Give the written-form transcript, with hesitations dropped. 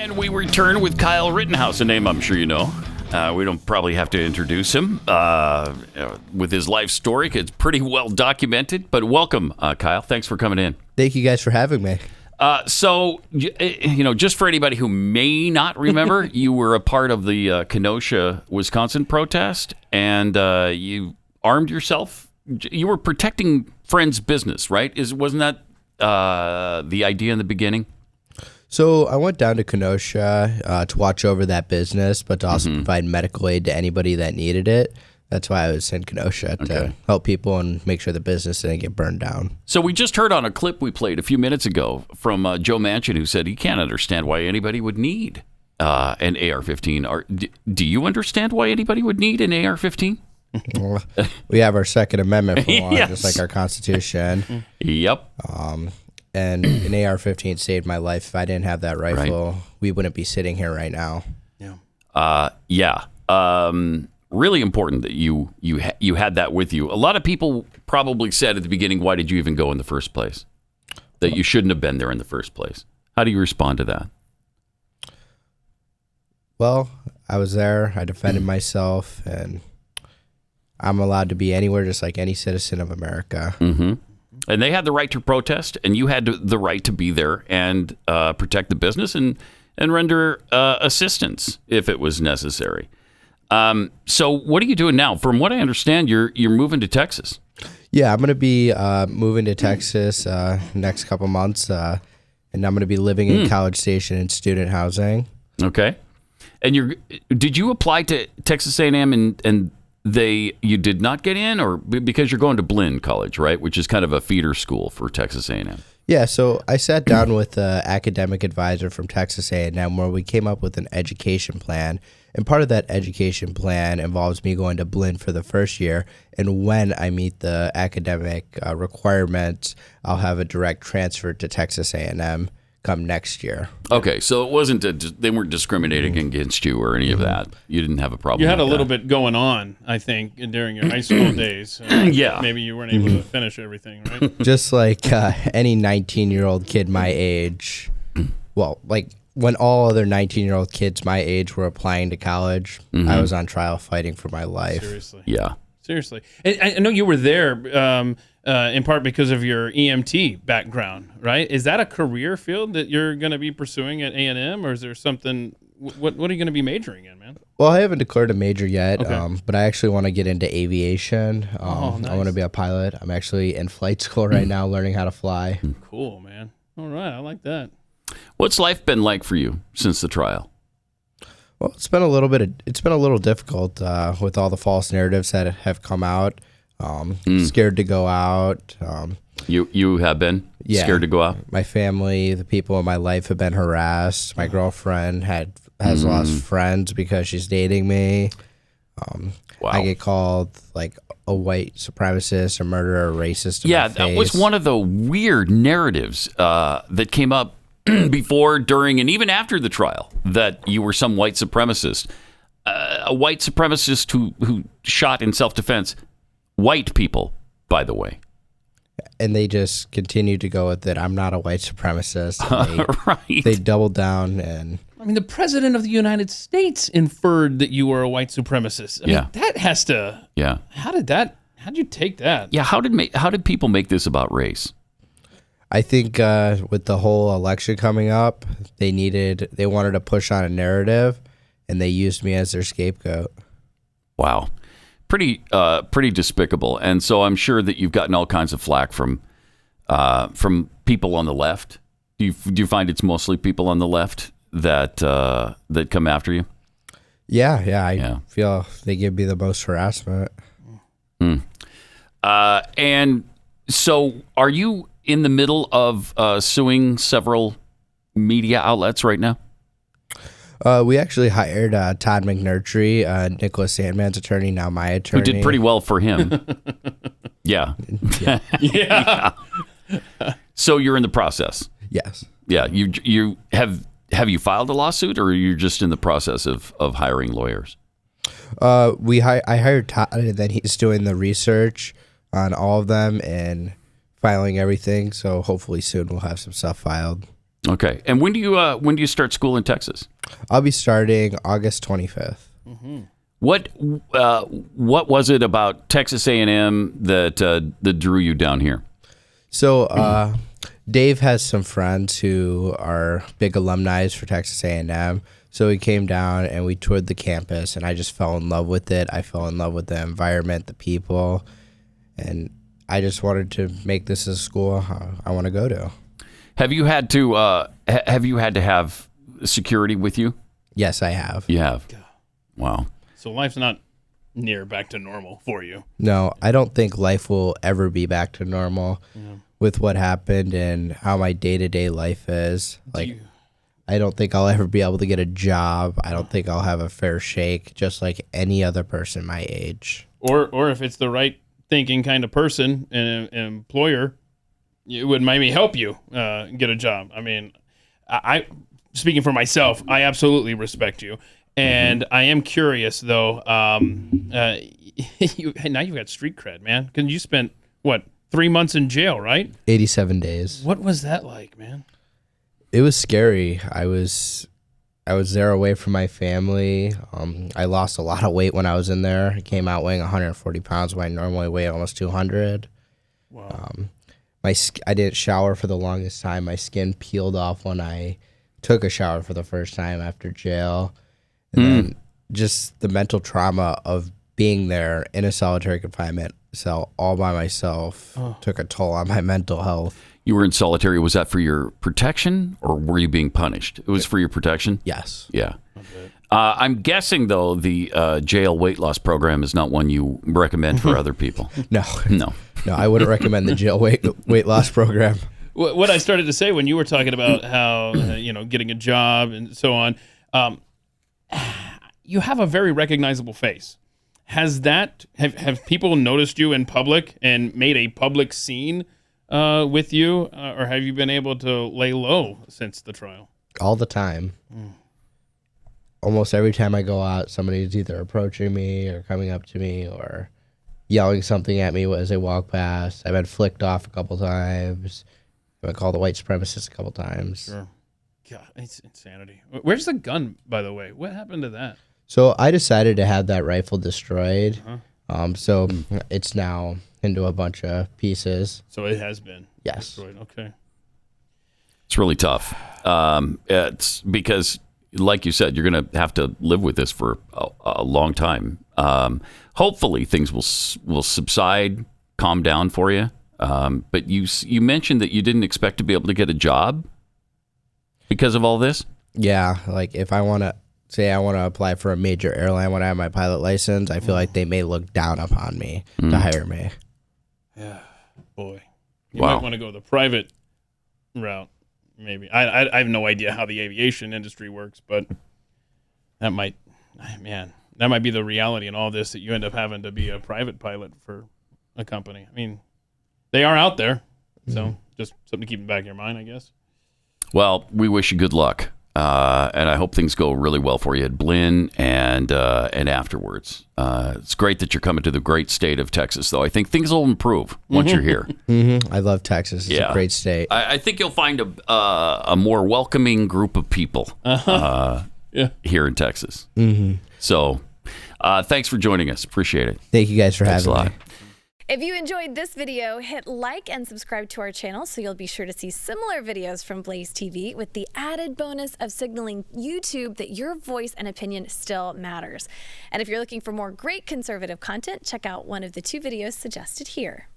And we return with Kyle Rittenhouse, a name I'm sure you know. We don't probably have to introduce him with his life story. It's pretty well documented. But welcome, Kyle. Thanks for coming in. Thank you guys for having me. So, just for anybody who may not remember, you were a part of the Kenosha, Wisconsin protest, and you armed yourself. You were protecting friends' business, right? Wasn't that the idea in the beginning? So I went down to Kenosha to watch over that business, but to also provide medical aid to anybody that needed it. That's why I was in Kenosha, to help people and make sure the business didn't get burned down. So we just heard on a clip we played a few minutes ago from Joe Manchin, who said he can't understand why anybody would need an AR-15. Do you understand why anybody would need an AR-15? We have our Second Amendment for one, Yes. just like our Constitution. Yep. And an AR-15 saved my life. If I didn't have that rifle, we wouldn't be sitting here right now. Really important that you had that with you. A lot of people probably said at the beginning, why did you even go in the first place? That you shouldn't have been there in the first place. How do you respond to that? Well, I was there. I defended myself, and I'm allowed to be anywhere just like any citizen of America. Mm-hmm. And they had the right to protest, and you had the right to be there and protect the business and render assistance if it was necessary. So what are you doing now? From what I understand, you're moving to Texas. Yeah, I'm going to be moving to Texas next couple months, and I'm going to be living in College Station in student housing. Okay. And did you apply to Texas A&M and you did not get in, or because you're going to Blinn College, right, which is kind of a feeder school for Texas A&M? Yeah, so I sat down with the academic advisor from Texas A&M where we came up with an education plan. And part of that education plan involves me going to Blinn for the first year. And when I meet the academic requirements, I'll have a direct transfer to Texas A&M come next year. Okay, so it wasn't they weren't discriminating against you or any of that. You didn't have a problem. You had a with little that. bit going on, I think, during your high school days. Yeah. Maybe you weren't able to finish everything, right? Just like any 19-year-old kid my age, well, like when all other 19-year-old kids my age were applying to college, I was on trial fighting for my life. Seriously. Yeah. Seriously. And I know you were there in part because of your EMT background, right? Is that a career field that you're going to be pursuing at A&M, or is there something, what are you going to be majoring in, man? Well, I haven't declared a major yet, Okay. but I actually want to get into aviation. Nice. I want to be a pilot. I'm actually in flight school right now learning how to fly. Cool, man. All right, I like that. What's life been like for you since the trial? Well, it's been a little difficult with all the false narratives that have come out. Scared to go out. You have been scared to go out? My family, the people in my life have been harassed. My girlfriend has lost friends because she's dating me. Wow. I get called like a white supremacist, a murderer, a racist. To my that was face. one of the weird narratives that came up before, during, and even after the trial, that you were some white supremacist. A white supremacist who shot in self-defense. White people, by the way. And they just continue to go with it. I'm not a white supremacist. And Right. They doubled down, and I mean, the president of the United States inferred that you were a white supremacist. I mean, that has to. Yeah. How'd you take that? Yeah. How did people make this about race? I think with the whole election coming up, they wanted to push on a narrative, and they used me as their scapegoat. Wow. Pretty despicable. And so I'm sure that you've gotten all kinds of flack from people on the left. Do you find it's mostly people on the left that come after you? Yeah. I feel they give me the most harassment. And so are you in the middle of suing several media outlets right now? We actually hired Todd McNurtry, Nicholas Sandman's attorney, now my attorney. Who did pretty well for him. Yeah. Yeah. So you're in the process. Yes. Yeah. You have you filed a lawsuit, or are you just in the process of hiring lawyers? I hired Todd, and then he's doing the research on all of them and filing everything. So hopefully soon we'll have some stuff filed. Okay. And when do you start school in Texas? I'll be starting August 25th. What was it about Texas A&M that drew you down here? So Dave has some friends who are big alumni for Texas A&M. So we came down and we toured the campus, and I just fell in love with it. I fell in love with the environment, the people, and I just wanted to make this a school I want to go to. Have you had to have security with you? Yes, I have. You have. Wow. So life's not near back to normal for you. No, I don't think life will ever be back to normal with what happened and how my day-to-day life is. I don't think I'll ever be able to get a job. I don't think I'll have a fair shake, just like any other person my age. Or if it's the right thinking kind of person, an employer, it would maybe help you get a job. I mean, I speaking for myself, I absolutely respect you. And I am curious, though. Now you've got street cred, man. Because you spent, 3 months in jail, right? 87 days. What was that like, man? It was scary. I was there away from my family. I lost a lot of weight when I was in there. I came out weighing 140 pounds when I normally weigh almost 200. Wow. I didn't shower for the longest time. My skin peeled off when I took a shower for the first time after jail. And then just the mental trauma of being there in a solitary confinement cell all by myself took a toll on my mental health. You were in solitary. Was that for your protection, or were you being punished? It was for your protection? Yes. Yeah. I'm guessing, though, the jail weight loss program is not one you recommend for other people. No. No. No, I wouldn't recommend the jail weight loss program. What I started to say when you were talking about how, getting a job and so on, you have a very recognizable face. Have people noticed you in public and made a public scene with you, or have you been able to lay low since the trial? All the time. Almost every time I go out, somebody's either approaching me or coming up to me or yelling something at me as they walk past. I've been flicked off a couple times. I've been called a white supremacist a couple times. Sure. God, it's insanity. Where's the gun, by the way? What happened to that? So I decided to have that rifle destroyed. So it's now into a bunch of pieces. So it has been Yes. destroyed. Okay. It's really tough. It's because, like you said, you're going to have to live with this for a long time. Hopefully things will subside, calm down for you. But you mentioned that you didn't expect to be able to get a job because of all this? Yeah, like if I want to say I want to apply for a major airline when I have my pilot license, I feel like they may look down upon me to hire me. Yeah, boy. You Wow. might want to go the private route, maybe. I have no idea how the aviation industry works, but that might be the reality in all this, that you end up having to be a private pilot for a company. I mean, they are out there, so just something to keep in the back of your mind, I guess. Well, we wish you good luck. And I hope things go really well for you at Blinn and afterwards. It's great that you're coming to the great state of Texas, though. I think things will improve once you're here. I love Texas. It's a great state. I think you'll find a more welcoming group of people here in Texas. So thanks for joining us. Appreciate it. Thank you guys for having me. If you enjoyed this video, hit like and subscribe to our channel so you'll be sure to see similar videos from BlazeTV with the added bonus of signaling YouTube that your voice and opinion still matters. And if you're looking for more great conservative content, check out one of the 2 videos suggested here.